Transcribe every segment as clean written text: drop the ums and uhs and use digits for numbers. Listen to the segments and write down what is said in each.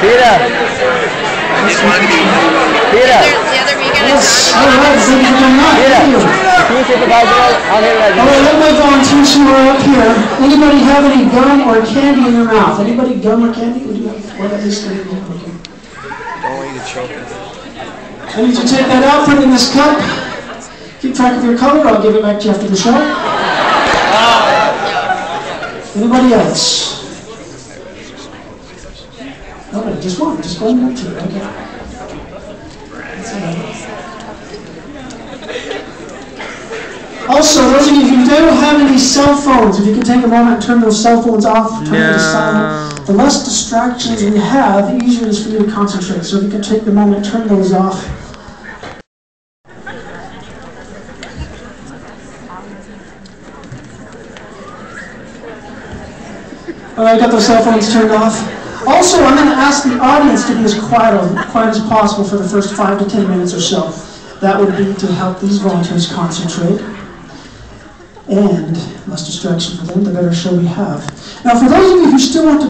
Yes, all right, thank you very much. All right, let my volunteers who are up here. Anybody have any gum or candy in their mouth? Anybody gum or candy? Would you have? What at least? Okay. Don't want you to choke. I need you to take that out, put it in this cup. Keep track of your color. I'll give it back to you after the show. Anybody else? Nobody, just one. Just one or two. Okay. Also, those of you who don't have any cell phones, if you can take a moment and turn those cell phones off, turn them to silent. The less distractions you have, the easier it is for you to concentrate. So if you can take the moment and turn those off. All right, got those cell phones turned off. Also, I'm going to ask the audience to be as quiet as possible for the first 5 to 10 minutes or so. That would be to help these volunteers concentrate. And less distraction for them, the better show we have. Now, for those of you who still want to...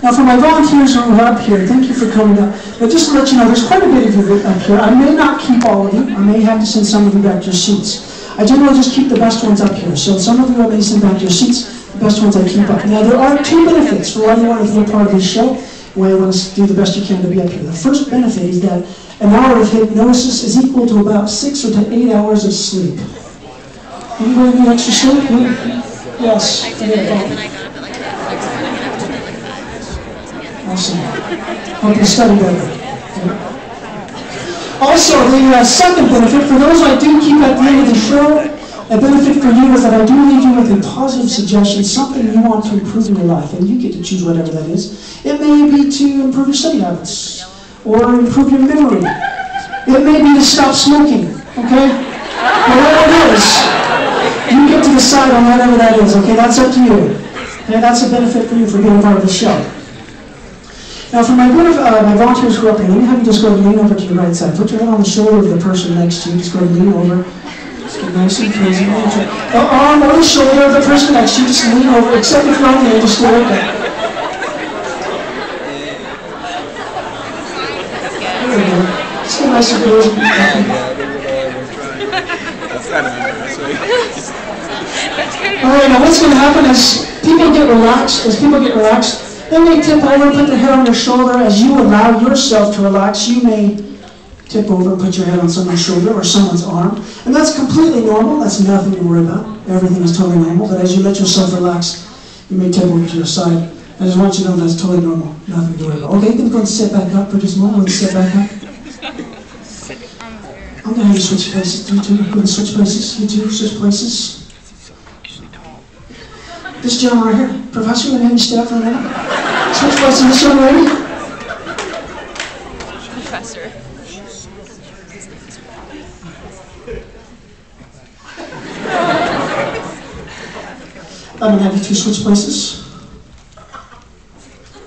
Now, for my volunteers who are up here, thank you for coming up. But just to let you know, there's quite a bit of you up here. I may not keep all of you. I may have to send some of you back to your seats. I generally just keep the best ones up here. So some of you I may send back to your seats. The best ones I keep up. Now, there are 2 benefits for why you want to be a part of this show, why you want to do the best you can to be up here. The first benefit is that an hour of hypnosis is equal to about 6 to 8 hours of sleep. Anybody need extra sleep? Yes. Awesome. Hope you study better. Also, the second benefit, for those I do keep at the end of the show, a benefit for you is that I do leave you with a positive suggestion, something you want to improve in your life, and you get to choose whatever that is. It may be to improve your study habits, or improve your memory. It may be to stop smoking, okay? Whatever it is, you get to decide on whatever that is, okay? That's up to you. Okay, that's a benefit for you for being part of the show. Now, for my volunteers who are up here, let me have you just go and lean over to your right side. Put your hand on the shoulder of the person next to you. Just go and lean over. Just get nice and crazy. The arm or the shoulder of the person next to you. Just lean over. Except if you're on there, just stay like that. There we go. Just get nice and crazy. All right, now what's going to happen is people get relaxed. As people get relaxed, they may tip over and put their head on your shoulder. As you allow yourself to relax, you may tip over and put your head on someone's shoulder or someone's arm. And that's completely normal. That's nothing to worry about. Everything is totally normal. But as you let yourself relax, you may tip over to your side. I just want you to know that's totally normal. Nothing to worry about. Okay, then go and sit back up for just a moment. Let's sit back up. I'm going to have you switch places. You two, go and switch places. You two, switch places. This gentleman right here, Professor, let me have you stay up for a minute. Switch places, this young lady. Professor. I'm going to have you two switch places.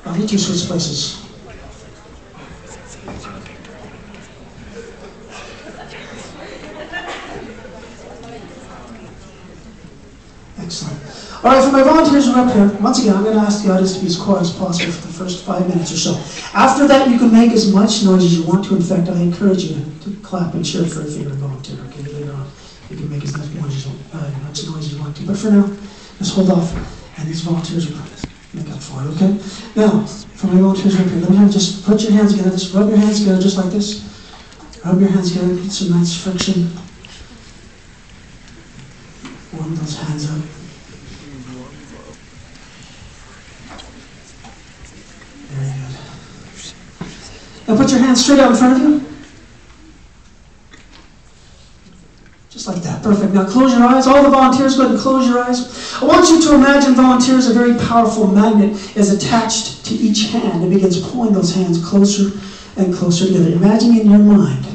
I'll have you two switch places. Excellent. All right, for my volunteers who are up here, once again, I'm going to ask the audience to be as quiet as possible for the first 5 minutes or so. After that, you can make as much noise as you want to. In fact, I encourage you to clap and cheer for a favorite volunteer. Okay, later on, you can make as much noise as you want to. But for now, just hold off, and these volunteers will make up for it. Okay. Now, for my volunteers who are up here, let me just put your hands together. Just rub your hands together, just like this. Rub your hands together. Get some nice friction. Warm those hands up. Very good. Now put your hands straight out in front of you. Just like that. Perfect. Now close your eyes. All the volunteers, go ahead and close your eyes. I want you to imagine, volunteers, a very powerful magnet is attached to each hand. It begins pulling those hands closer and closer together. Imagine in your mind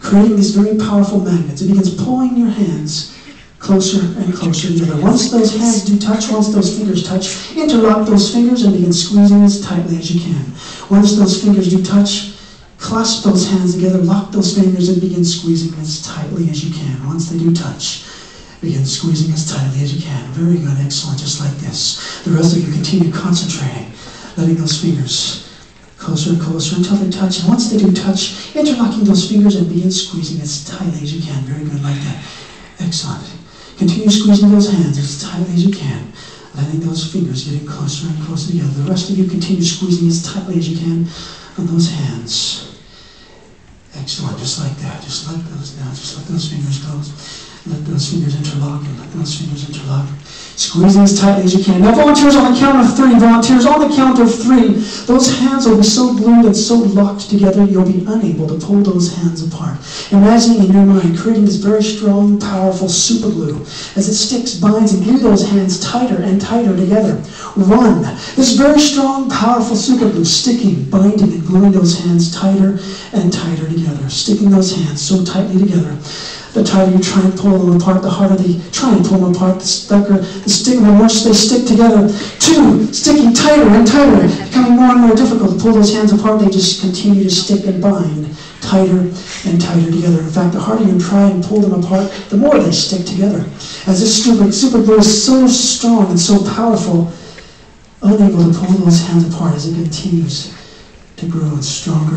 creating these very powerful magnets. It begins pulling your hands closer and closer together. Once those hands do touch, once those fingers touch, interlock those fingers and begin squeezing as tightly as you can. Once those fingers do touch, clasp those hands together, lock those fingers and begin squeezing as tightly as you can. Once they do touch, begin squeezing as tightly as you can. Very good, excellent, just like this. The rest of you continue concentrating, letting those fingers Closer and closer until they touch. And once they do touch, interlocking those fingers and begin squeezing as tightly as you can. Very good, like that. Excellent. Continue squeezing those hands as tightly as you can. Letting those fingers getting closer and closer together. The rest of you continue squeezing as tightly as you can on those hands. Excellent, just like that. Just let those down. Just let those fingers close. Let those fingers interlock and let those fingers interlock. Squeezing as tightly as you can. Now volunteers, on the count of 3. Volunteers, on the count of 3. Those hands will be so glued and so locked together you'll be unable to pull those hands apart. Imagining in your mind creating this very strong, powerful super glue as it sticks, binds, and glue those hands tighter and tighter together. 1. This very strong, powerful super glue sticking, binding, and gluing those hands tighter and tighter together. Sticking those hands so tightly together. The tighter you try and pull them apart, the harder they try and pull them apart. The stick, the more they stick together. 2, sticking tighter and tighter, becoming more and more difficult to pull those hands apart. They just continue to stick and bind tighter and tighter together. In fact, the harder you try and pull them apart, the more they stick together. As this super glue is so strong and so powerful, unable to pull those hands apart as it continues to grow and stronger,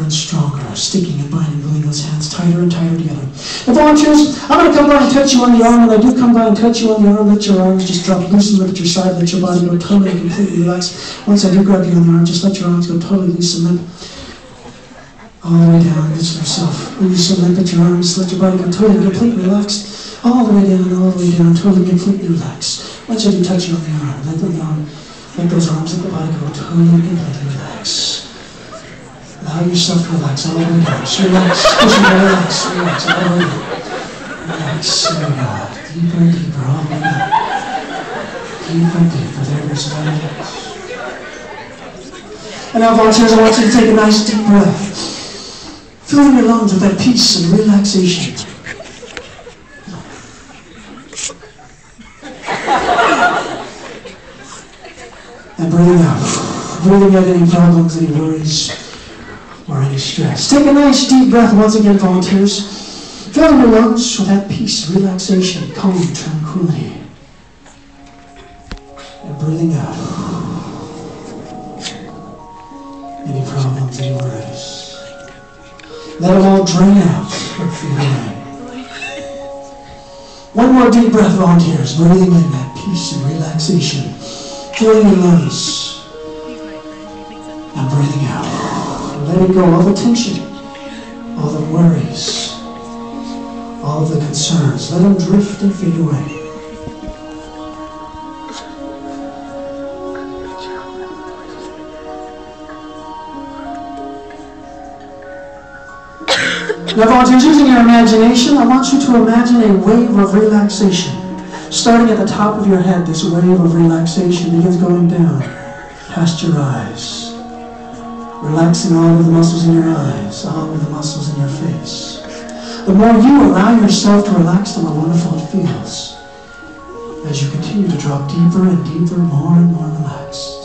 sticking and binding, gluing those hands tighter and tighter together. Now volunteers, I'm going to come by and touch you on the arm. When I do come by and touch you on the arm, let your arms just drop loose and lift at your side. Let your body go totally and completely relax. Once I do grab you on the arm, just let your arms go totally loose and limp. All the way down, let yourself loose and limp at your arms. Let your body go totally and completely relaxed. All the way down, totally and completely relaxed. Once I do touch you on the arm, let those arms, let the body go totally and completely relaxed. Allow yourself to relax all the way down. Just relax. Push it, relax all the way down. Relax. There we go. Deeper and deeper all the way down. Deeper and deeper. There goes the relax. And now volunteers, I want you to take a nice deep breath. Filling your lungs with that peace and relaxation. And breathing out. Breathing out any problems, any worries, or any stress. Take a nice deep breath once again, volunteers. Fill your lungs with that peace, relaxation, calm, tranquility. And breathing out. Any problems, any worries. Let them all drain out or fade away. One more deep breath, volunteers. Breathing in that peace and relaxation. Filling your lungs. And breathing out. Letting go all the tension, all the worries, all of the concerns. Let them drift and fade away. Now volunteers, using your imagination, I want you to imagine a wave of relaxation. Starting at the top of your head, this wave of relaxation begins going down past your eyes. Relaxing all of the muscles in your eyes, all of the muscles in your face. The more you allow yourself to relax, the more wonderful it feels. As you continue to drop deeper and deeper, more and more relaxed.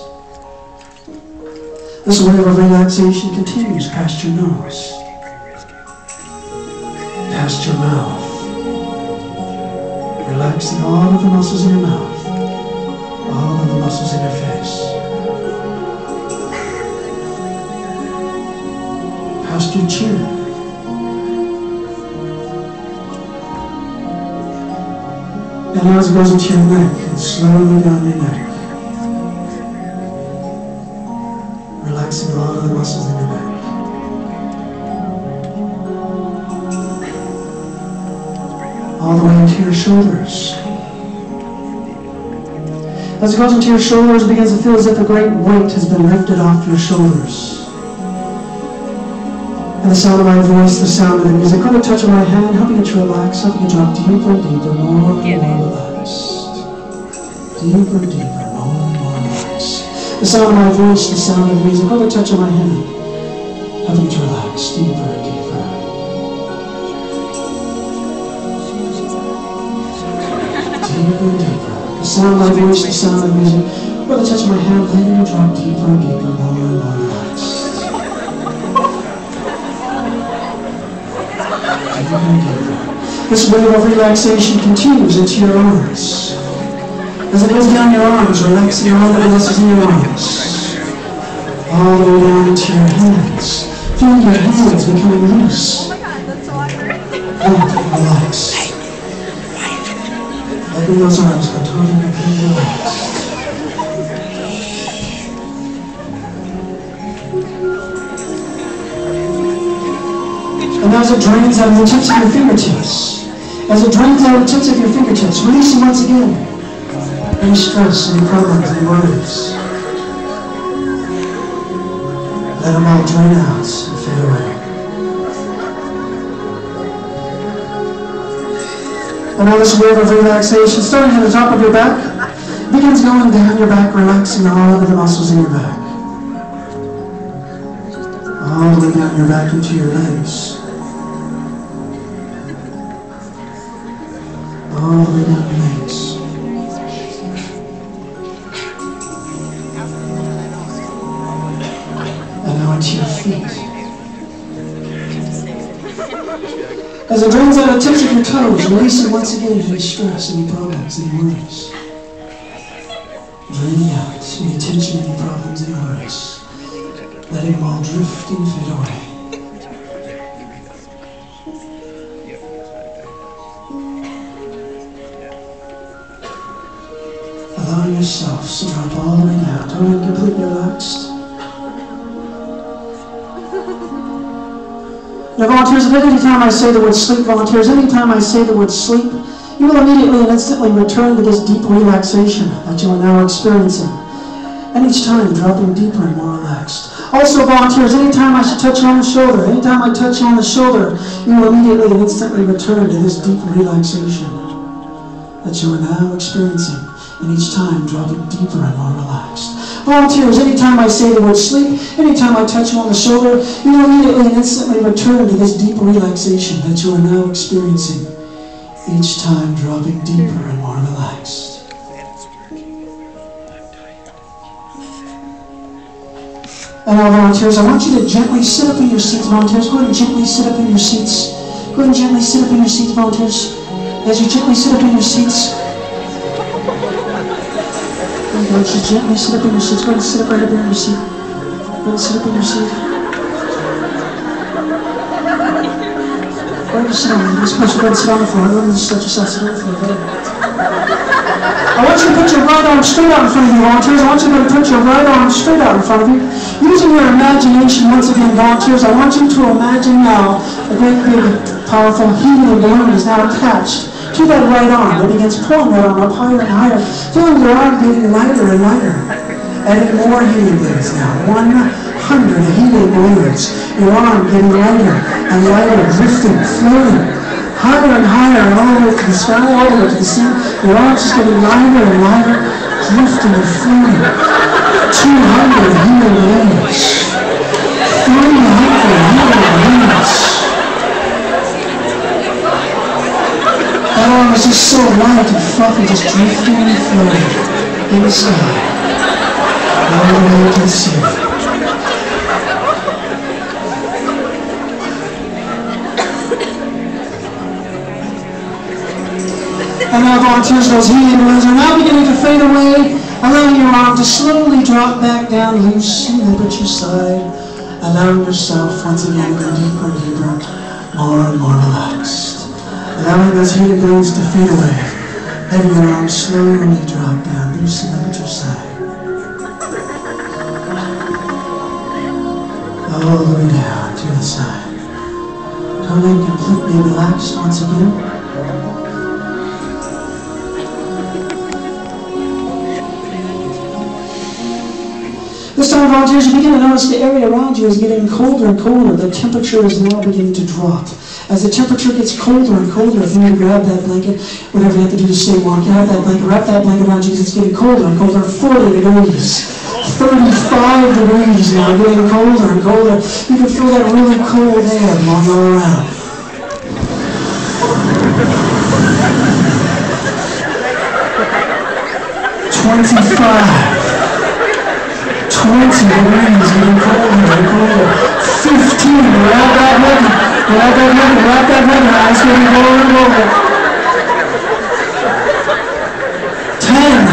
This wave of relaxation continues past your nose, past your mouth. Relaxing all of the muscles in your mouth, all of the muscles in your face. Past your chin. And as it goes into your neck, and slowly down your neck. Relaxing all of the muscles in your neck. All the way into your shoulders. As it goes into your shoulders, it begins to feel as if a great weight has been lifted off your shoulders. And the sound of my voice, the sound of the music, going to touch on my hand, helping you to relax, helping you to drop deeper and deeper, more and more relaxed. Deeper and deeper, more and more relaxed. The sound of my voice, the sound of the music, going to touch on my hand, helping you to relax, deeper and deeper. Deeper and deeper. The sound of my voice, the sound of the music, going to touch on my hand, letting you drop deeper and deeper, more and more relaxed. This wave of relaxation continues into your arms. As it goes down your arms, relaxing all of the muscles in your arms. All the way down into your hands. Feel your hands becoming loose. Relax. Letting those arms go totally completely relaxed. And as it drains out of the tips of your fingertips, as it drains out of the tips of your fingertips, releasing once again any stress, any problems, any worries. Let them all drain out and fade away. And now this wave of relaxation, starting at the top of your back, begins going down your back, relaxing all of the muscles in your back. All the way down your back into your legs. All the way down your legs. And now into your feet. As it drains out the tips of your toes, releasing once again any stress, any problems, any worries. Draining out any tension, any problems, any worries. Letting them all drift and fade away. Allowing yourself to drop all the way down, totally completely relaxed. Now volunteers, anytime I say the word sleep, volunteers, anytime I say the word sleep, you will immediately and instantly return to this deep relaxation that you are now experiencing. And each time dropping deeper and more relaxed. Also volunteers, anytime I should touch you on the shoulder, anytime I touch you on the shoulder, you will immediately and instantly return to this deep relaxation that you are now experiencing. And each time dropping deeper and more relaxed. Volunteers, anytime I say the word sleep, anytime I touch you on the shoulder, you will immediately and instantly return to this deep relaxation that you are now experiencing. Each time dropping deeper and more relaxed. And now volunteers, I want you to gently sit up in your seats, volunteers. Go ahead and gently sit up in your seats. Go ahead and gently sit up in your seats, volunteers. As you gently sit up in your seats. Go ahead, just gently sit up in your seats. Go ahead and sit up right up in your seat. Go ahead and sit up in your seat. Go ahead and sit on. You're supposed to go ahead and sit on the floor. Go ahead and just let yourself sit on the floor. Go ahead. I want you to put your right arm straight out in front of you, volunteers. I want you to put your right arm straight out in front of you. Using your imagination once again, volunteers, I want you to imagine now a great big, powerful helium balloon is now attached to that right arm. It begins pulling that arm up higher and higher, feeling your arm getting lighter and lighter. Adding more helium balloons now. 100 helium balloons. Your arm getting lighter and lighter, drifting, floating. Higher and higher, all the way to the sky, all the way to the sea. Your arms just getting lighter and lighter, drifting and floating. 200 helium balloons. 300 helium balloons. That arm is just so light and fluffy, just drifting and floating in the sky. All the way to the sea. And now volunteers, those helium balloons are now beginning to fade away, allowing your arm to slowly drop back down loose and limp at your side, allowing yourself once again to go deeper and deeper, more and more relaxed. Allowing those helium balloons to fade away, letting your arm slowly drop down loose and limp at your side. All the way down to the side. Totally completely relaxed once again. This time, volunteers, you begin to notice the area around you is getting colder and colder. The temperature is now beginning to drop. As the temperature gets colder and colder, if you need to grab that blanket, whatever you have to do to stay warm, grab that blanket, wrap that blanket around you. It's getting colder and colder. 40 degrees, 35 degrees now, getting colder and colder. You can feel that really cold air blowing all around. 25. 20 degrees, getting colder and colder. 15, wrap that blanket, wrap that blanket, wrap that blanket, eyes getting colder and colder. 10,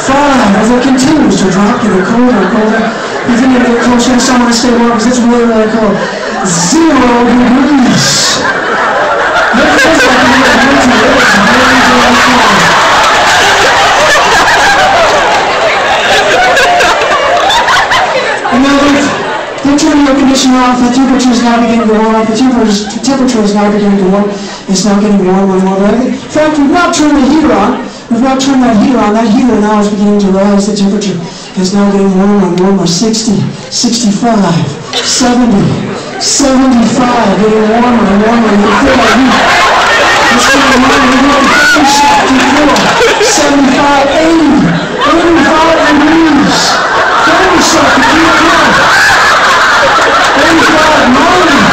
5, as it continues to drop, getting colder and colder. If you need to get closer to someone to stay warm, because it's really, really cold. 0 degrees. It feels like you're in winter. It is really, really cold. And now they've turned the air conditioner off. The temperature is now beginning to warm up. The temperature is now beginning to warm. It's now getting warmer and warmer. In fact, we've not turned the heater on. We've not turned that heater on. That heater now is beginning to rise. The temperature is now getting warmer and warmer. 60, 65, 70, 75. Getting warmer and warmer. You can feel that heat. It's getting warmer. We're going to get shot to feel 75, 80, 85 degrees. Kerry shot to keep it up. 85, 90.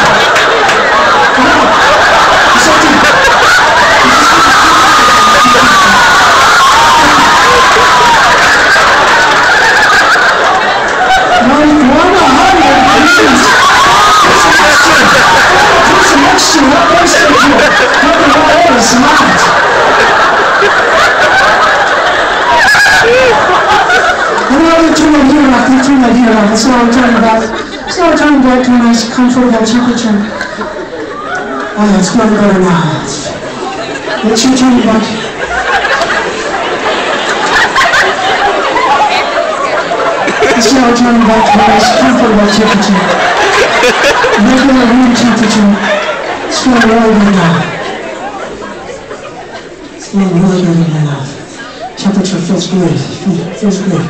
So we're turning back to a nice, comfortable temperature. Oh, it's getting better now. It's your turn back. It's now turning back to a nice, comfortable temperature. Regular room temperature. It's getting really good now. It's getting really good now. Temperature feels good. Feels good.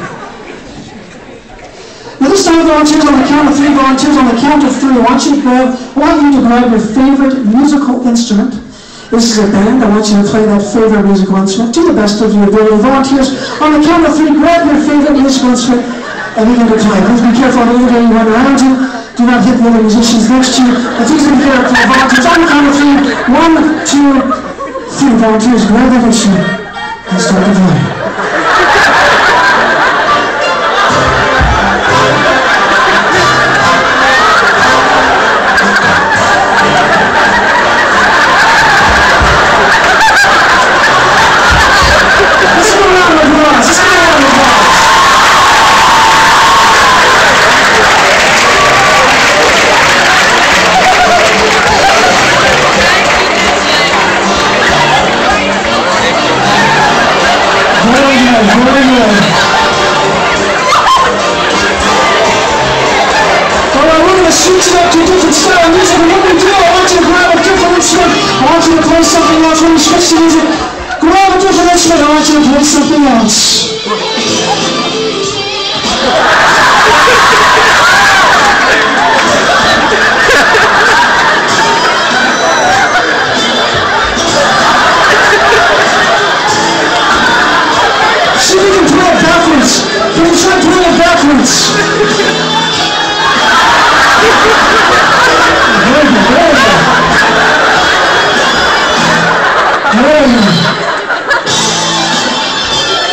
This time, volunteers, on the count of 3, volunteers, on the count of 3, I want you to grab your favorite musical instrument. This is a band. I want you to play that favorite musical instrument to the best of your ability. Volunteers, on the count of 3, grab your favorite musical instrument and begin to play. Please be careful of anybody run around you. Do not hit the other musicians next to you. If you can hear it for the volunteers, on the count of 3, 1, 2, 3, volunteers, grab that instrument and start to play. Switch it up to a different style of music, and what we do, I want you to grab a different instrument. I want you to play something else. When we switch to music, grab a different instrument. I want you to play something else. See if you can play it backwards. Can you try playing it backwards?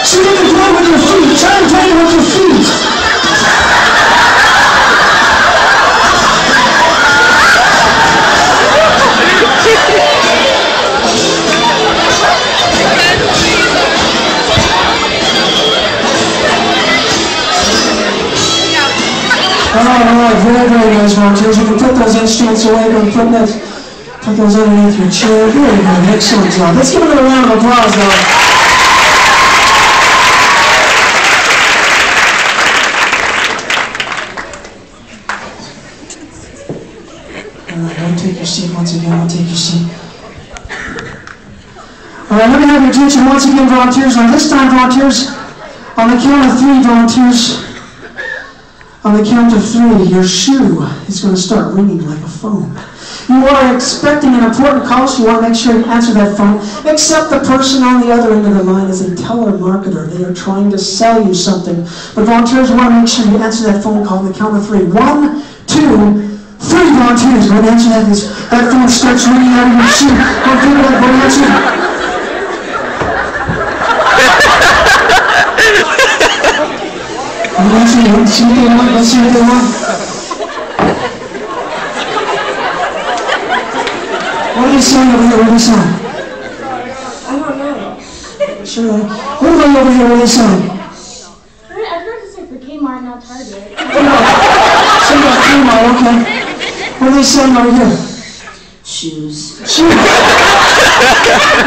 See if you can play with your feet. Try and play with your feet. Alright, very, very nice, volunteers. You can put those instruments away, don't put those underneath your chair. Very good, excellent job. Let's give it a round of applause, though. Alright, take your seat once again. Take your seat. Alright, let me have your attention once again, volunteers. Now this time, volunteers, on the count of 3, volunteers. On the count of 3, your shoe is going to start ringing like a phone. You are expecting an important call, so you want to make sure you answer that phone. Except the person on the other end of the line is a telemarketer. They are trying to sell you something. But volunteers, you want to make sure you answer that phone call on the count of 3. 1, 2, 3, volunteers. Go ahead and answer that. That phone starts ringing out of your shoe. Go give it that, go answer. Let's see what they want. Let's see what they want. What are they saying over here? What are they saying? I don't know. Sure. What are they over here? What are they saying? I heard this like for Kmart, not Target. animal, okay. What are they saying over here? Shoes. Shoes. No,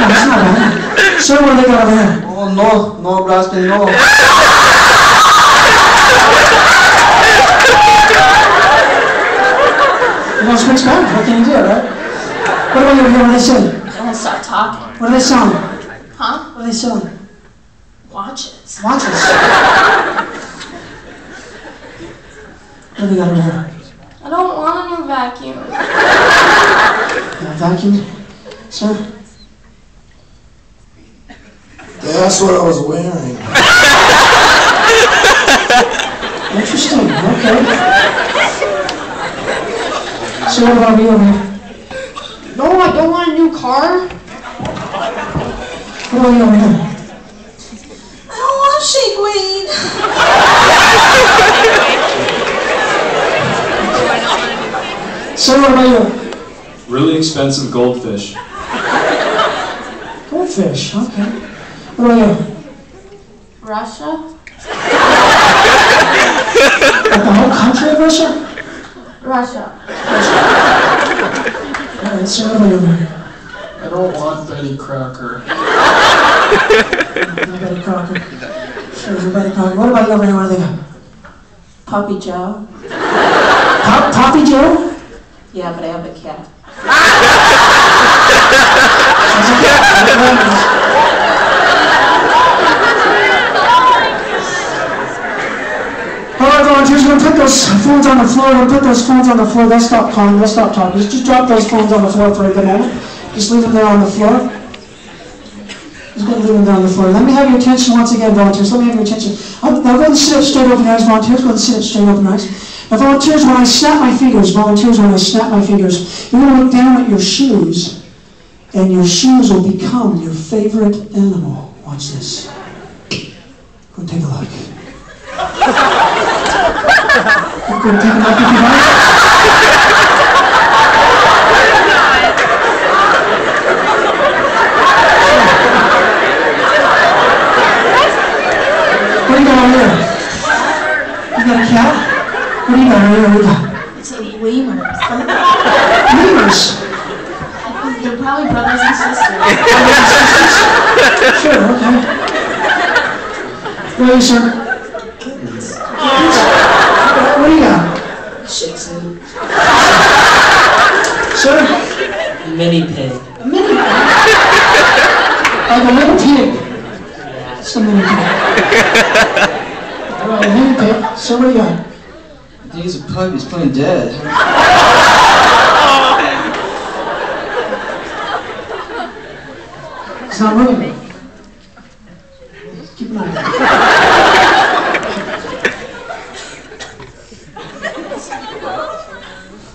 that's not bad. Sir, what do they got over here? Oh, no grasping, no. You don't speak Spanish, what can you do, right? What about over here? What do they say? Don't start talking. What are they selling? Huh? What are they selling? Watches. Watches. What do they got over here? I don't want a new vacuum. Vacuum? Sir? That's what I was wearing. Interesting, okay. So what about you over here? No, I don't want a new car. What about you over here? I don't want shake weight. Sir, what about you? Really expensive goldfish. Goldfish, okay. What about you? Russia? Like the whole country of Russia? Russia. Alright, sir, what about you over here? I don't want Betty Crocker. Betty Crocker. Sure, Betty Crocker. What about you over here? What do they got? Puppy Joe? Poppy Joe? Yeah, but I have a cat. Alright, volunteers, we're going to put those phones on the floor. We'll put those phones on the floor. They'll stop calling. They'll stop talking. Just drop those phones on the floor for a good moment. Just leave them there on the floor. Just going to leave them there on the floor. Let me have your attention once again, volunteers. Let me have your attention. Now go ahead and sit up straight open eyes, volunteers. Go ahead and sit up straight open eyes. Now, volunteers, when I snap my fingers, you're going to look down at your shoes, and your shoes will become your favorite animal. Watch this. Go and take a look. Go and take a look if you like. What do you got over here? You got a cat? What do you got over here? What do you got? It's a lemur. Lemurs. They're probably brothers and sisters. Sure, okay. What are you, sir? Kittens. What do you got? Shih Tzu. Sir? Mini pig. A mini pig. Like a little pig. Yeah. It's a mini pig. Alright, a mini pig. So what do you got? I think he's a pup. He's playing dead. It's not moving. Keep it on.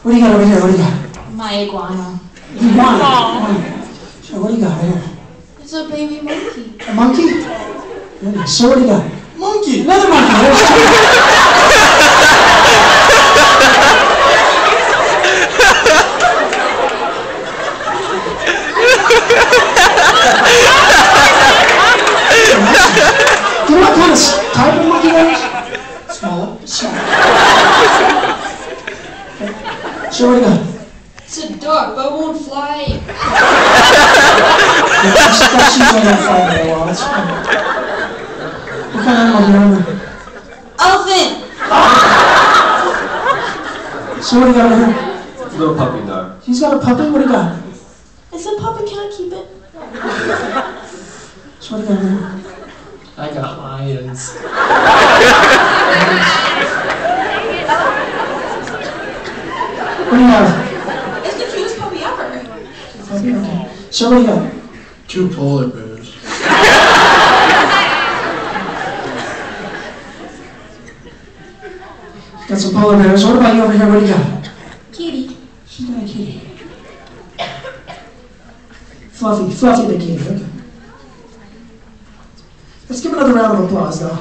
What do you got over here? What do you got? My iguana. Iguana. Sure, what do you got over here? It's a baby monkey. A monkey? Very nice. So what do you got? Monkey. Another monkey. There's two. Do you know what kind of type of monkey that is? Small. Small. Okay. So what do you got? It's a duck, but it won't fly. That's usually not fly very well. That's fine. What kind of animal do you remember? Elephant. So what do you got over here? Little puppy dog. He's got a puppy. What do you got? It's a puppy. Can I keep it? So what do you got over here? I got lions. What do you have? It's the cutest puppy ever. Puppy? Okay. So what do you got? 2 polar bears. Got some polar bears. What about you over here? What do you got? Kitty. She's got a kitty. Fluffy the kitty. Okay. Let's give another round of applause, though.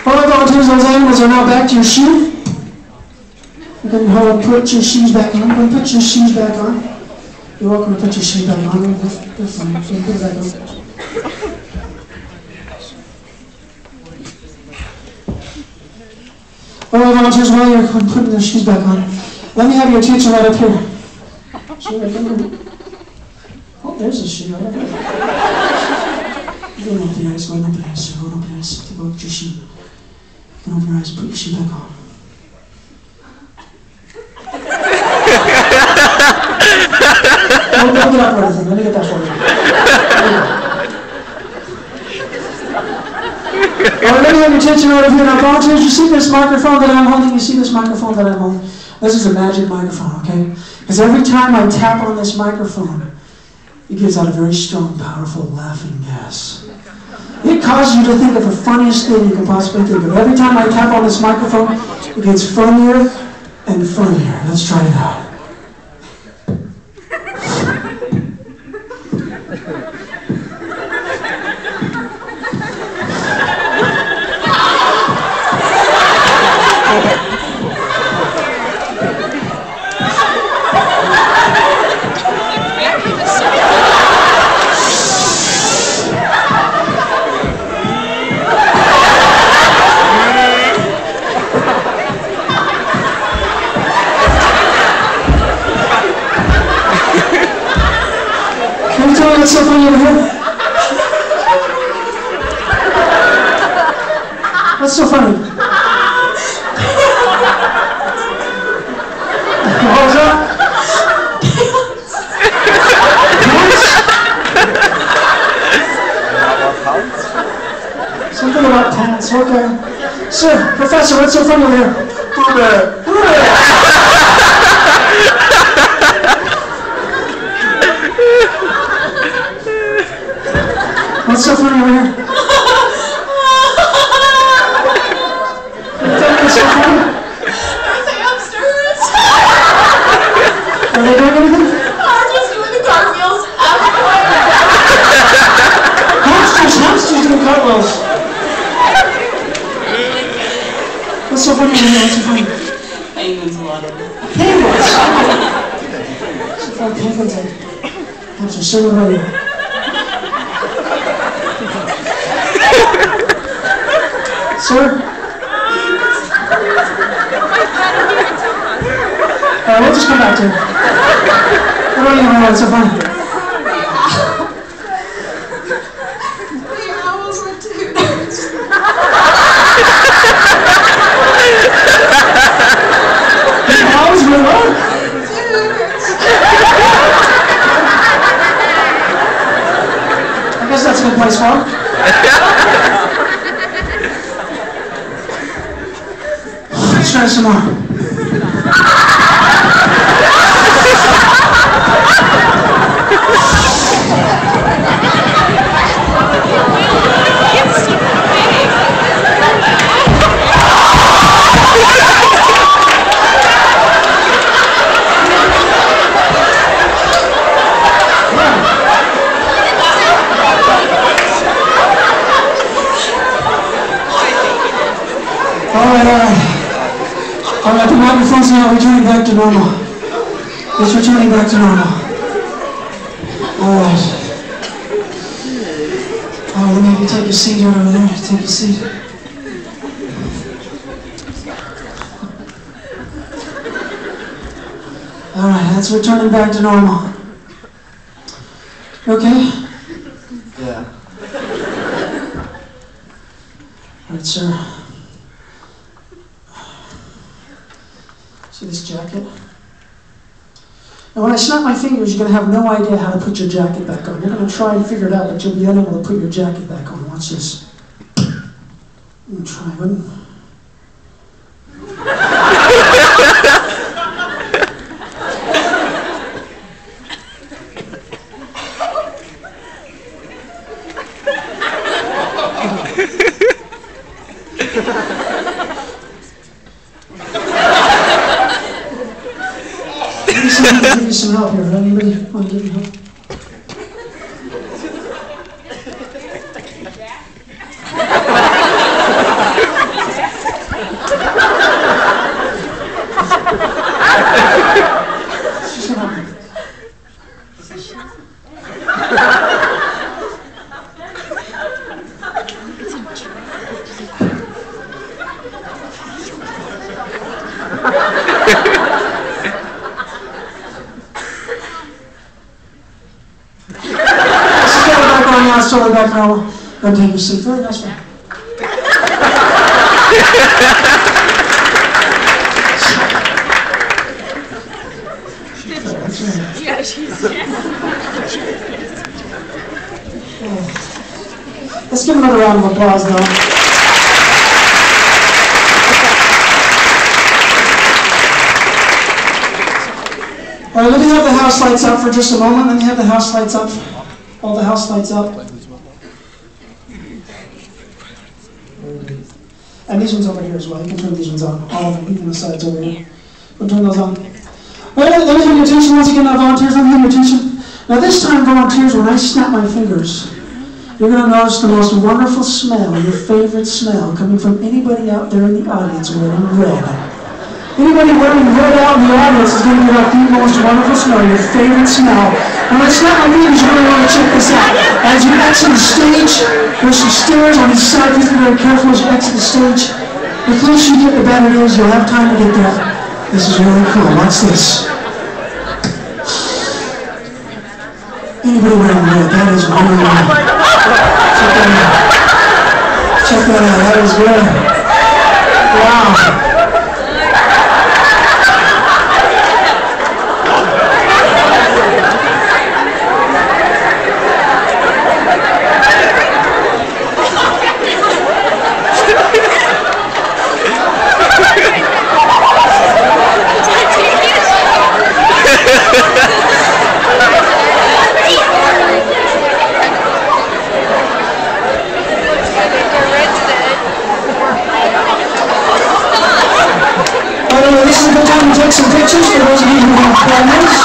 All right, volunteers, those animals are now back to your shoe. You can put your shoes back on. Go and put your shoes back on. You're welcome to put your shoes back on. They're fine. So you put it back on. All the volunteers, while you're putting their shoes back on, let me have your attention right up here. Oh, there's a shoe right up there. Go and open your eyes, go and open your eyes, go and open your eyes. Take a look at your shoe. Go and open your eyes, put your shoe back on. Don't get up or anything, let me get that for you. Alright, let me have your attention right up here. Now, volunteers, you see this microphone that I'm holding? You see this microphone that I'm holding? This is a magic microphone, okay? Because every time I tap on this microphone, it gives out a very strong, powerful laughing gas. It causes you to think of the funniest thing you can possibly think of. Every time I tap on this microphone, it gets funnier and funnier. Let's try it out. What's so funny over here? What's so funny? What was that? Pants? Something about pants, okay. Sir, Professor, what's so funny over here? What's so funny over here? What's so funny? Hamsters. Are they doing anything? Are just doing the cartwheels everywhere. Hamsters doing cartwheels. What's so funny over here? What's so funny? Penguins, a lot of them. Penguins. So far, penguins and hamsters. Sir, what about you? Sir? Alright, we'll just come back to it. What about you? It's so funny. The owls were tutors. The owls were what? Tutors. I guess that's a good place for them. Let's try some more. Alright, the microphone's now returning back to normal. It's returning back to normal. Alright. Alright, let me have you take your seat right over there. Take your seat. Alright, that's returning back to normal. You okay? Yeah. Alright, sir. See this jacket? Now when I snap my fingers, you're going to have no idea how to put your jacket back on. You're going to try and figure it out, but you'll be unable to put your jacket back on. Watch this. Let me try one. Somebody give you some help here. Anybody want to give you help? She's gonna help you. it's totally back now. Go take your seat. Very nice one. Yeah, she's. Let's give another round of applause now. All right, let me have the house lights up for just a moment. Let me have the house lights up. All the house lights up. And these ones over here as well. You can turn these ones on. All of them, even the sides over here. We'll turn those on. All right, let me have your attention once again, now volunteers. Let me have your attention. Now this time, volunteers, when I snap my fingers, you're going to notice the most wonderful smell, your favorite smell, coming from anybody out there in the audience wearing red. Anybody wearing red out in the audience is going to get out the most wonderful smell, your favorite smell. And when I snap my fingers, you're going to want to check this out. As you exit the stage, there's some stairs on each side. Please be very careful as you exit the stage. The closer you get, the better it is. You'll have time to get there. This is really cool. Watch this. Anybody wearing red? That is really good. Check that out. Check that out. That is good. Wow. This is a good time to take some pictures for those of you who have cameras.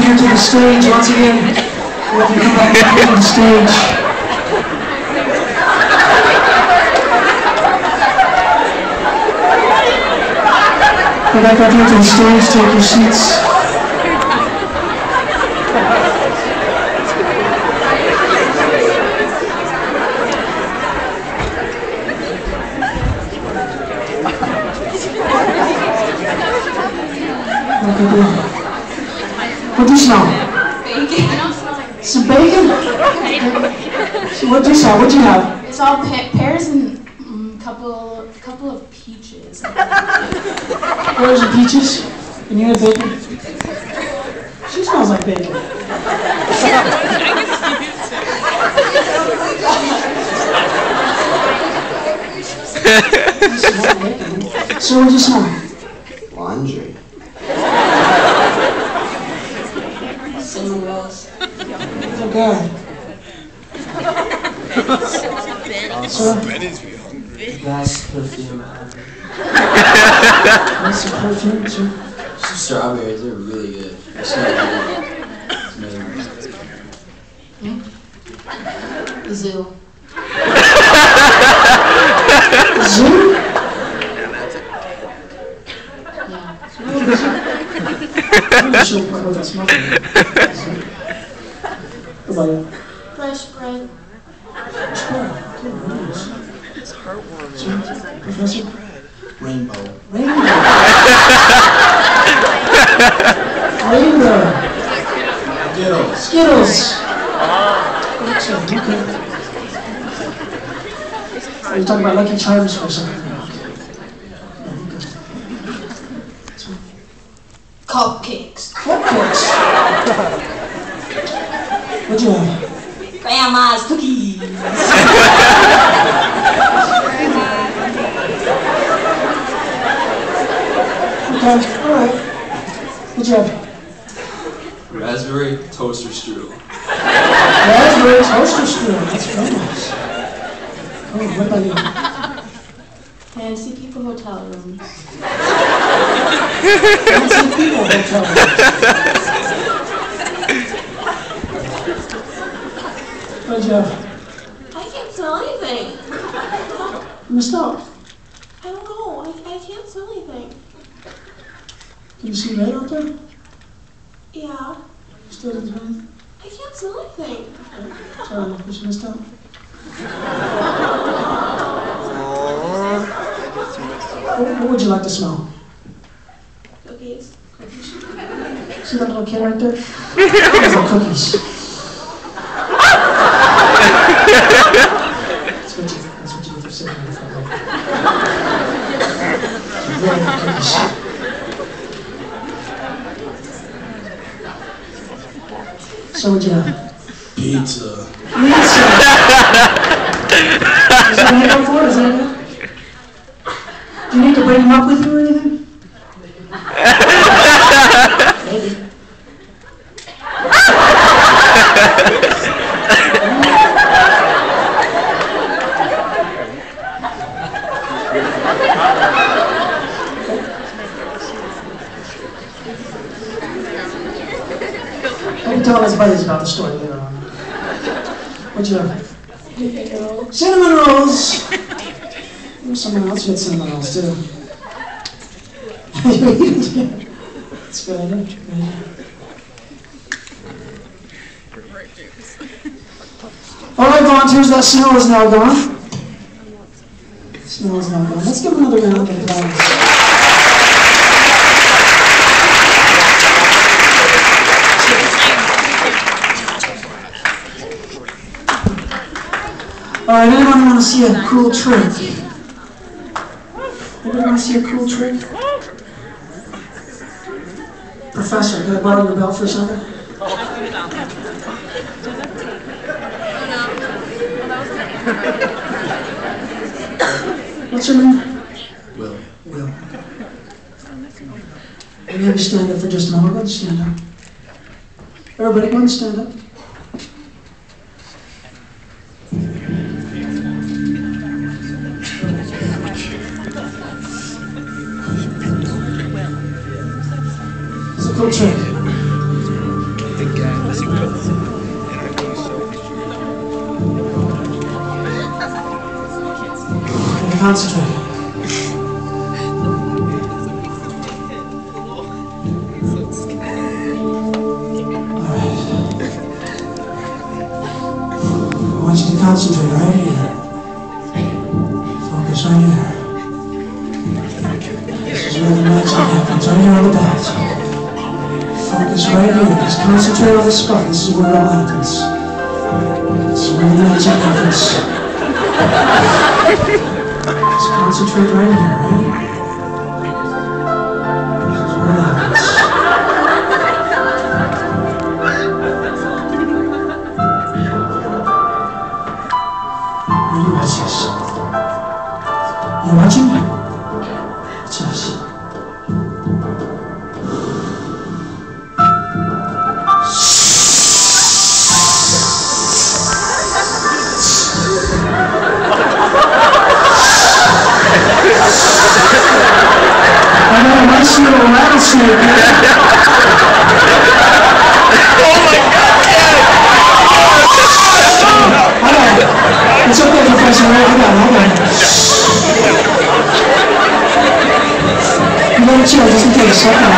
Here to the stage once again. We'll have to come back here to the stage. Come back up here to the stage, take your seats. What do you smell? Bacon. I don't smell like bacon. Some bacon? So what do you smell? What do you have? It's all pears and couple of peaches. Pears and peaches? And you have bacon? She smells like bacon. You smell bacon. So what do you smell? Laundry. Cinnamon rolls. Oh God. So, Best perfume ever. what's the perfume? So, Some strawberries, they're really good. They smell good. It's amazing. Zoo. zoo? Yeah. I'm not sure quite what that smells like. What about you? Fresh bread. It's heartwarming. Professor? Rainbow. Rainbow. Rainbow. Skittles. Skittles. Excellent. Okay. Are you talking about Lucky Charms or something? Cupcakes. Cupcakes. What'd you have? Grandma's cookies. Okay, alright. What'd you have? Raspberry toaster strudel. Raspberry toaster strudel. That's very nice. Oh, what about you? Fancy people hotel rooms. Fancy people hotel rooms. What'd you have? I can't smell anything. You missed out. I don't know. I can't smell anything. Can you see red out there? Yeah. You still didn't smell anything? I can't smell anything. Sorry, you missed out. What would you like to smell? Cookies. See that little kid right there? Those are cookies. That's what you do for sitting in the front row. Very good cookies. So what'd you have? Pizza. Pizza! Is that what you go for? Is that it? Do you need to bring him up with you or anything? Maybe. Maybe tell his buddies about the story later on. What'd you have? Cinnamon rolls! There's someone else who had cinnamon rolls too. That's a good idea. Alright, volunteers, that smell is now gone. Smell is now gone. Let's give them another round of applause. Alright, anyone want to see a cool trick? Anybody want to see a cool trick? Professor, can I borrow your belt for a second? What's your name? Will. Will. Can you have you stand up for just a moment? Go ahead and stand up. Everybody, go ahead and stand up. It's a cool trick. Concentrate. Alright. I want you to concentrate right here. Focus right here. This is where the magic happens, right here on the belt. Focus right here. Just concentrate on the spot. This is where it all happens. This is where the magic happens. Just concentrate right here, right? This is where it happens. Ready? Watch this. You watching? Watch this. I got a nice little rattlesnake here. Oh my God! I got it. It's okay, Professor. I got it. You gotta chill just in case. Okay.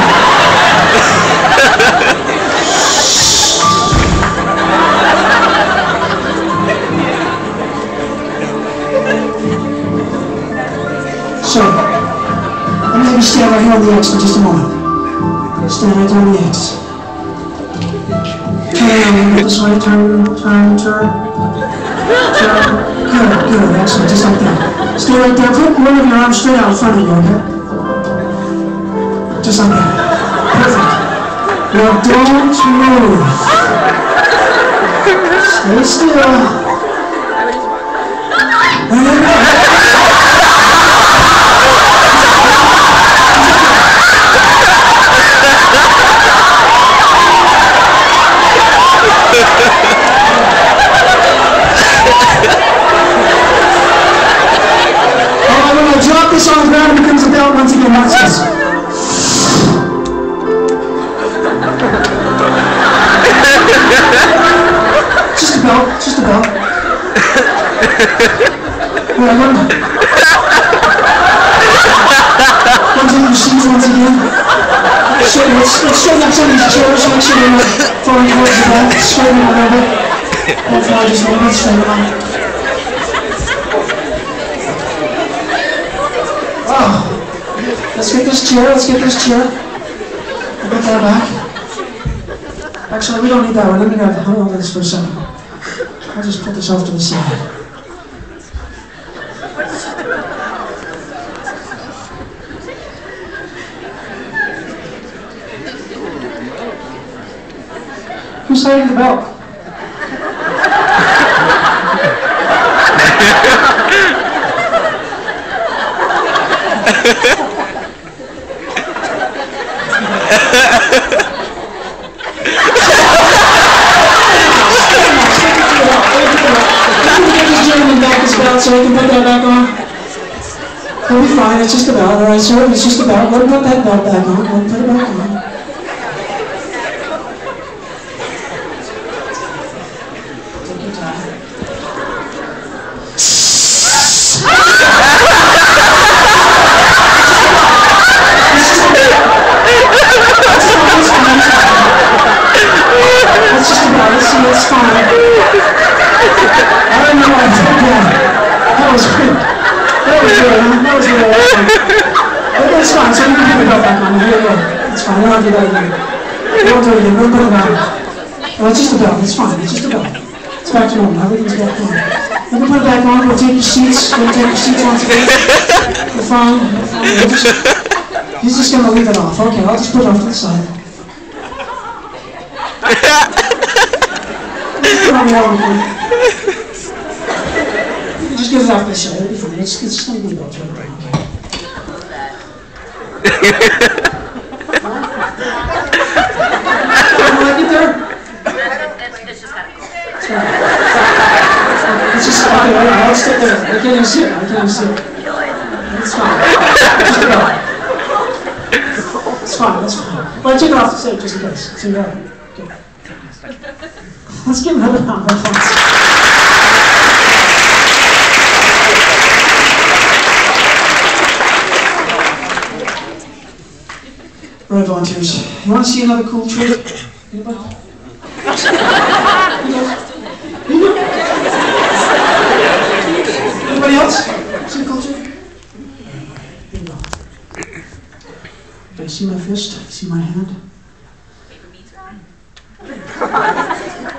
So, I'm going to stand right here on the X for just a moment. Stand right there on the X. Turn around, this way, turn. Good, excellent, just like that. Stay right there, put one of your arms straight out in front of you, okay? Just like that. Perfect. Now don't move. Stay still. There you go. I'm going to drop this on the ground and becomes a belt once again. Watch this. Just a belt. Into your seats once again. Let's straighten up some of these chairs. Make sure they're not falling towards the back. Straighten them a little bit. Hopefully I'll just hold it straight on. Oh. Let's get this chair. Let's get this chair. I'll get that back. Actually, we don't need that one. Let me grab hold on to this for a second. I'll just put this off to the side. Who's signing the bell? So we can put that back on. It'll be fine, it's just a belt. Alright, sir, it's just a belt. Let me put that belt back on. Let me put it back on. Take your time. That's just a belt. Let's see, it's fine. I don't know why it's okay. That was good. That was good, huh? That was good. But it's fine, so you can put the belt back on. Here you go. It's fine, I don't have to do that again. Don't do it again, don't put it on. Well, it's just a belt, it's fine, it's just a belt. It's back to normal, everything's back to normal. You can put it back on, we'll take your seats. We'll take your seats once again. You're fine, you're fine. He's just gonna leave it off. Okay, I'll just put it off to the side. Just get it off this side, it'll be fine. It's just going to be about right. Okay. Like it there? It's just kind of cool. It's just, okay, I'll stick there. I can't even see it. I can't even see it. It's fine. Just about. It's fine, that's fine. Well, I took it off the side just in case. So, yeah. Okay. Let's give another round of applause. All right, volunteers. You want to see another cool trick? Anybody? Anybody else? See a cool trick? Here we go. Okay, see my fist? See my hand?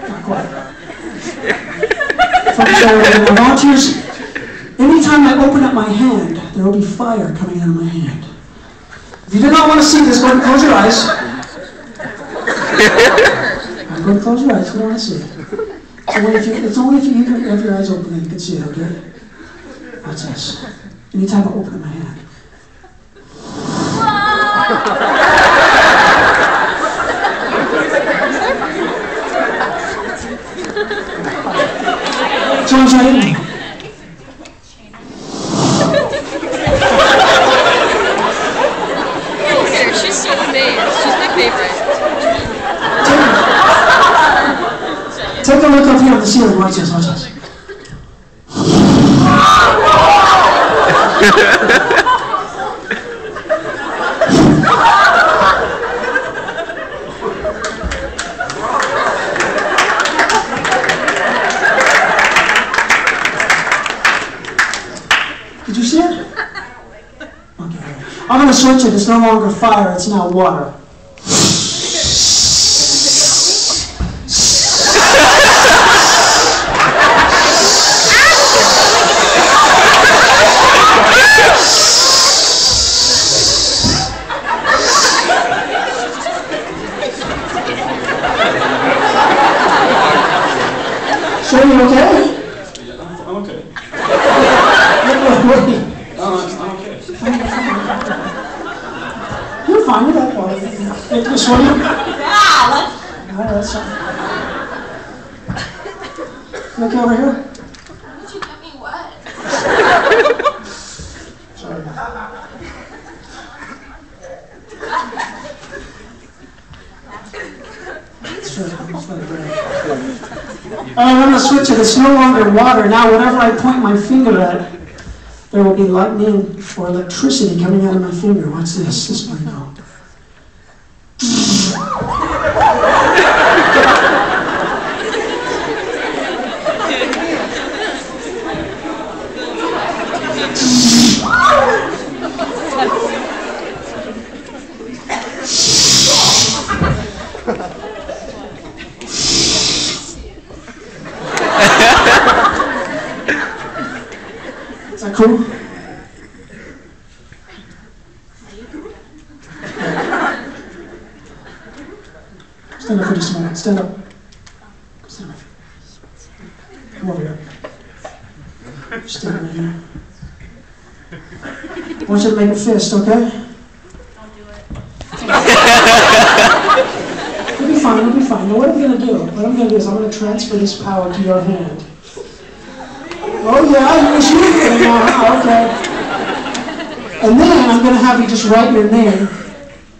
Not quite. Volunteers, anytime I open up my hand, there will be fire coming out of my hand. If you do not want to see this, go ahead and close your eyes. Go ahead and close your eyes if you don't want to see it. It's only if you have your eyes open that you can see it, okay? Watch this. Anytime I open up my hand. Someone's right in there. She's so amazed. She's my favorite. Take a look up here on the ceiling. Watch this, watch this. Did you see it? Okay. I'm going to switch it. It's no longer fire, it's now water. So you okay? Yeah, I'm okay. I'm okay. You're fine with that water. Hey, can you swim? Yeah, let's. Alright, that's fine. You okay over here? Why did you get me wet? Sorry. Just let it break. I'm going to switch it. It's no longer water. Now, whenever I point my finger at it, there will be lightning or electricity coming out of my finger. Watch this. This one now. Is that cool? Stand up for just a minute. Stand up. Stand up. Come over here. Stand right here. I want you to make a fist, okay? Don't do it. It'll be fine, it'll be fine. Now what I'm going to do, is I'm going to transfer this power to your hand. Oh yeah, you wish you were doing now, okay. And then I'm going to have you just write your name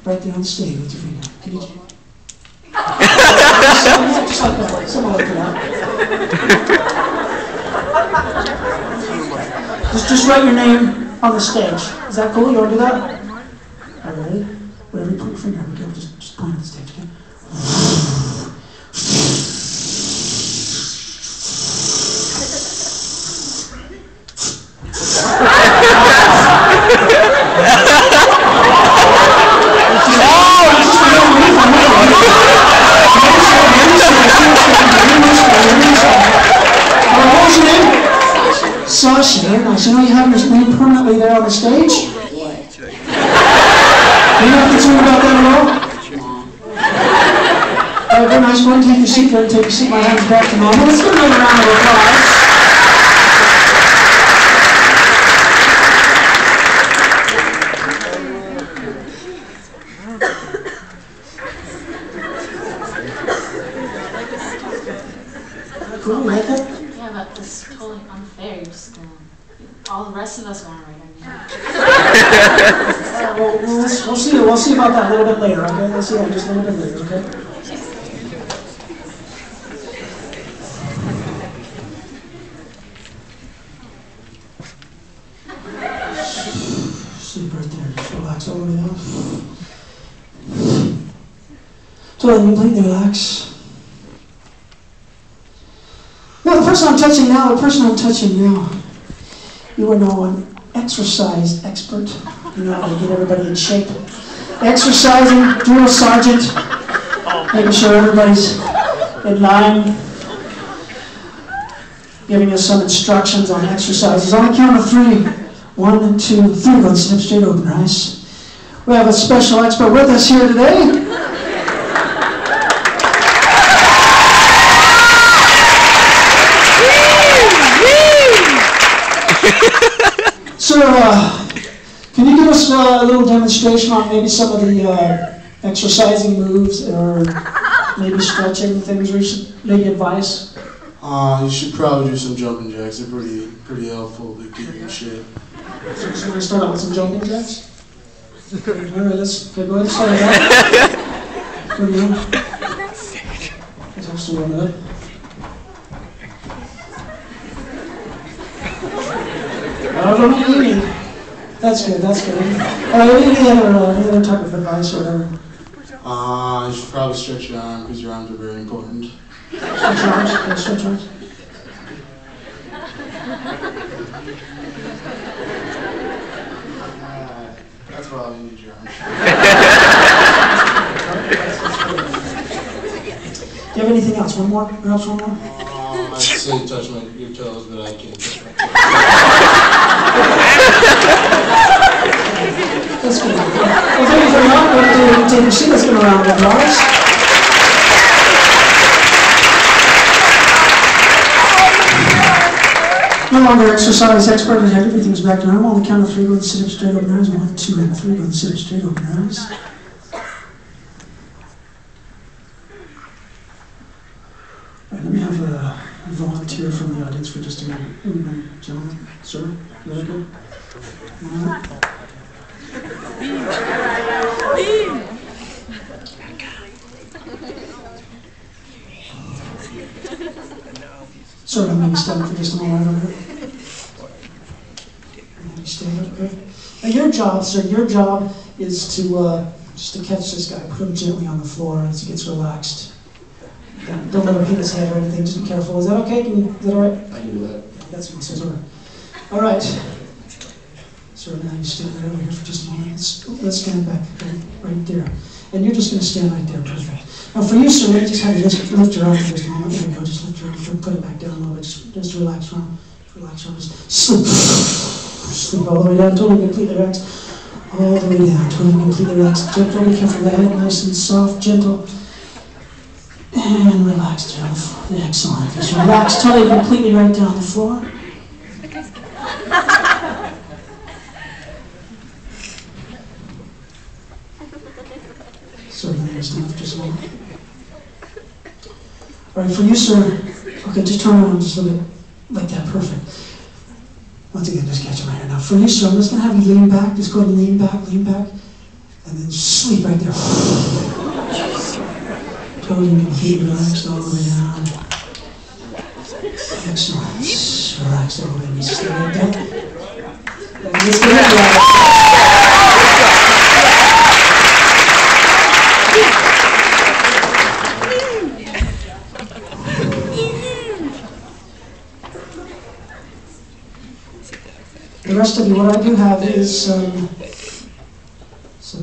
right there on the stage with your finger. Can you just like that, something like that. Just write your name on the stage. Is that cool? You want to do that? All right, ready? Whatever you put your finger on, okay? Just point at the stage, okay? Sasha, very nice. You know you have your name permanently there on the stage? What? You're not concerned about that at all? All right, very nice. Go ahead and take your seat. Go ahead and take your seat. My hand's back to normal. Let's give another round of applause. Cool, you like it? Yeah, but this is totally unfair. You're just gonna. All the rest of us want to write our name. We'll see. We'll see about that a little bit later, okay? We'll see that just a little bit later, okay? Sleep right there. Just relax all the way down. Totally completely relax. Now, the person I'm touching now, you are now an exercise expert. You know how to get everybody in shape. Exercising, drill sergeant, making sure everybody's in line, giving us some instructions on exercises. On the count of 3, 1, 2, 3, go sit up straight, open your eyes. We have a special expert with us here today. So, can you give us a little demonstration on maybe some of the exercising moves or maybe stretching things or maybe advice? You should probably do some jumping jacks. They're pretty helpful to keep you in shape. So we're going to start out with some jumping jacks? All right, let's go ahead and start with that. What do you know? Let's also warm it up. That's good, that's good. Any other type of advice or whatever? You should probably stretch your arm because your arms are very important. Stretch arms? Yeah, stretch arms. That's why you need your arms. Do you have anything else? One more? Perhaps one more? I'd say touch your toes, but I can't touch my toes. That's good. Well, thank you very much. Go ahead and take your seat. Let's give a round of applause. No longer exercise expert, and everything's back to normal. On the count of 3, go ahead and sit up straight, open your eyes. 1, 2, and 3. Go ahead and sit up straight, open your eyes. Right, let me have a volunteer from the audience for just a minute. Gentlemen, sir, you that good? Sorry, I'm going to stand up for just a moment over here. Stand up, good. Now your job, sir, your job is to just to catch this guy, put him gently on the floor as he gets relaxed. Don't let him hit his head or anything, just be careful. Is that okay? Is that all right? I can do that. Yeah, that's what it says, all right. All right. So now you stand right over here for just a moment. Let's stand back right there. And you're just going to stand right there, perfect. Now for you, sir, maybe just have you lift your arm for just a moment. There we go, just lift your arm, put it back down a little bit. Just relax arm. Relax arm, just sleep. Sleep all the way down, totally completely relaxed. All the way down, totally completely relaxed. Gentle, be careful, the head nice and soft, gentle. And relax down the floor. Excellent. Just relax totally completely right down the floor. Sorry, let me stand for just a moment. All right, for you, sir. Okay, just turn around just a little bit like that. Perfect. Once again, just catch him right here. Now, for you, sir, I'm just going to have you lean back. Just go ahead and lean back, and then sleep right there. Totally completely relaxed all the way down. Excellent. Relax all the way. Just stay right there. And just stay right there. The rest of you, what I do have is some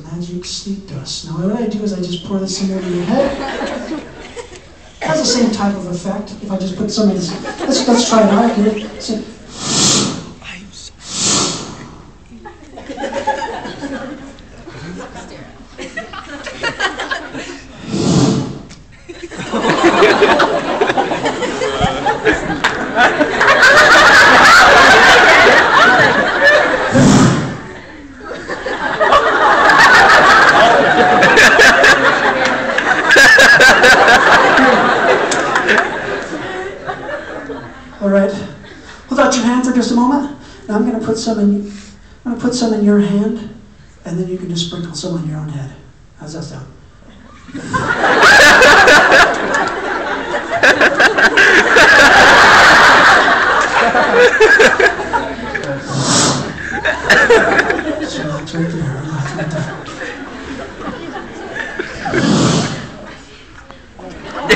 magic sleep dust. Now what I do is I just pour this in over your head. It has the same type of effect. If I just put some in this, let's try it out here. So, all right. Hold out your hand for just a moment. Now I'm going to put some in. I'm going to put some in your hand, and then you can just sprinkle some on your own head. How's that sound? So relax right there. Relax right there.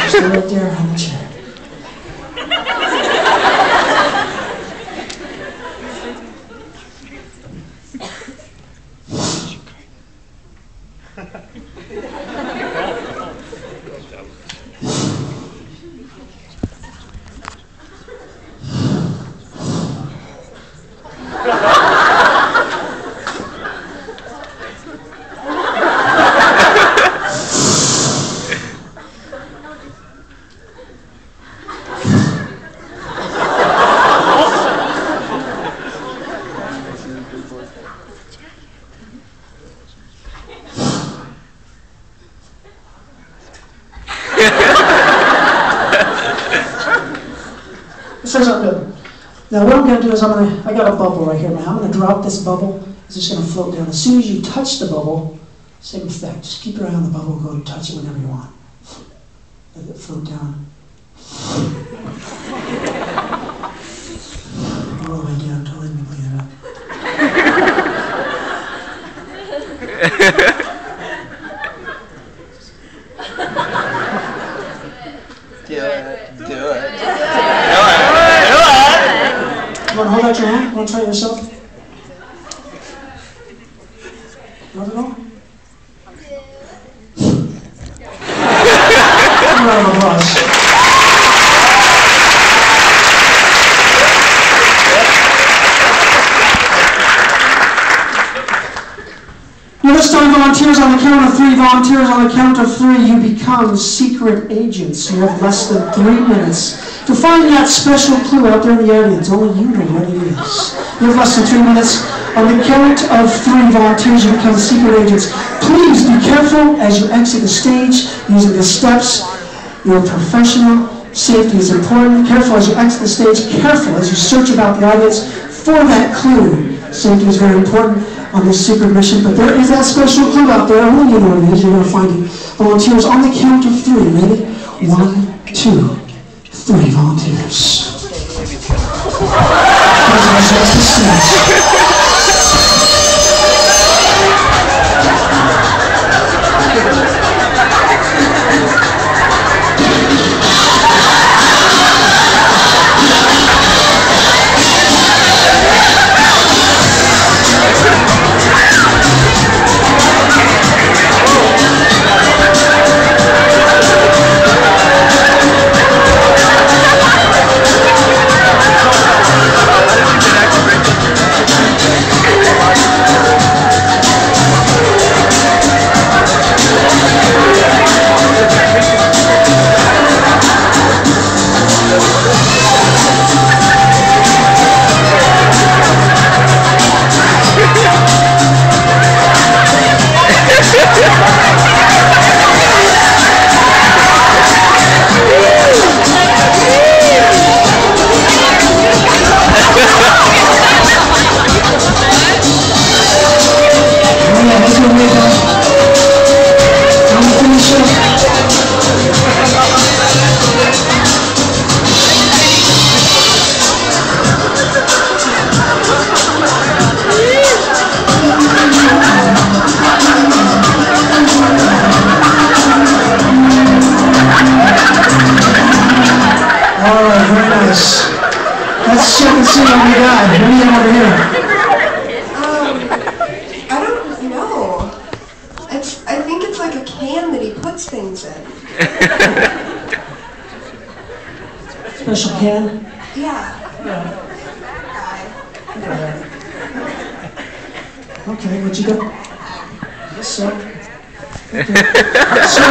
Stay right there on the chair. This isn't good. Now what I'm going to do is I got a bubble right here, man. I'm going to drop this bubble. It's just going to float down. As soon as you touch the bubble, same effect. Just keep your eye on the bubble and go and touch it whenever you want. Let it float down. All the way down until let me clean it up. Do it. Do it. You want to hold out your hand? You want to try it yourself? Not at all? Round of applause. Now this time, volunteers, on the count of three. Volunteers, on the count of three, you become secret agents. You have less than 3 minutes to find that special clue out there in the audience. Only you know what it is. You have less than 3 minutes. On the count of three, volunteers, you become secret agents. Please be careful as you exit the stage using the steps. You're a professional. Safety is important. Careful as you exit the stage. Careful as you search about the audience for that clue. Safety is very important on this secret mission, but there is that special clue out there. Only you know what it is. You're going to find it. Volunteers, on the count of three. Ready? 1, 2, 3. Volunteers. Let's check and see what we got. What do you have over here? I don't know. I think it's like a can that he puts things in. Special can? Yeah. Okay, what you got? Yes, sir. Okay. Sir,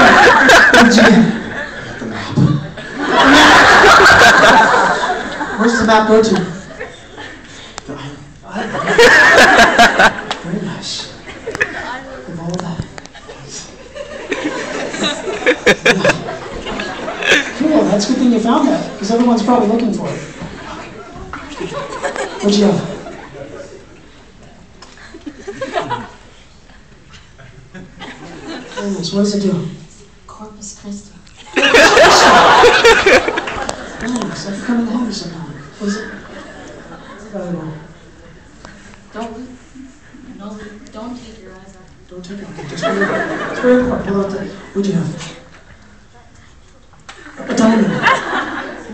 what'd you get? The map. Where's the map go to? Very nice. With all that. Cool, that's a good thing you found that, because everyone's probably looking for it. What'd you have? Very nice. What does it do? Corpus Christi. Nice, I can come in handy sometime. What is it? Don't take your eyes off. Don't take it. Just very, it's very important. Pull out the. What'd you have? A diamond.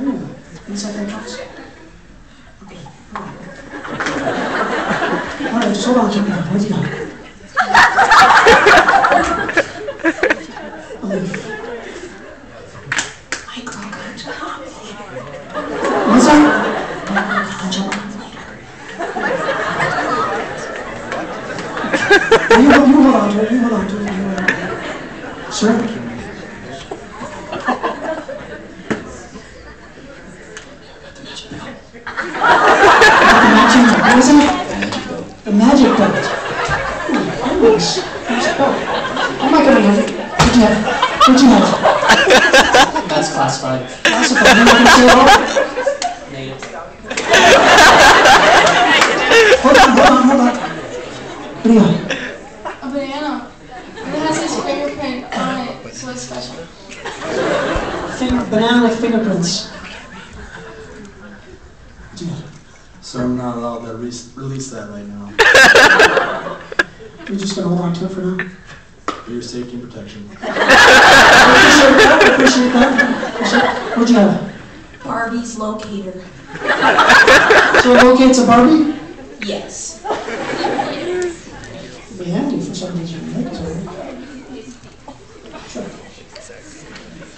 Ooh, inside that box. Okay. All right, just hold on to it. What'd you got? What's that? You hold on to it. You hold on to it. Sir? What is that? The magic belt. Ooh, nice. Nice belt. I'm not gonna have it. What'd you have? What'd you have? That's classified. Classified. You're not gonna say it all? Negative. Hold on. What do you have? A banana. It has his fingerprint on it, so it's special. Banana with fingerprints. What do you have? So I'm not allowed to release that right now. You're just gonna hold on to it for now? For your safety and protection. Appreciate that. What'd you have? Barbie's locator. So it locates a Barbie? Yes. It'd be handy for some reason, right?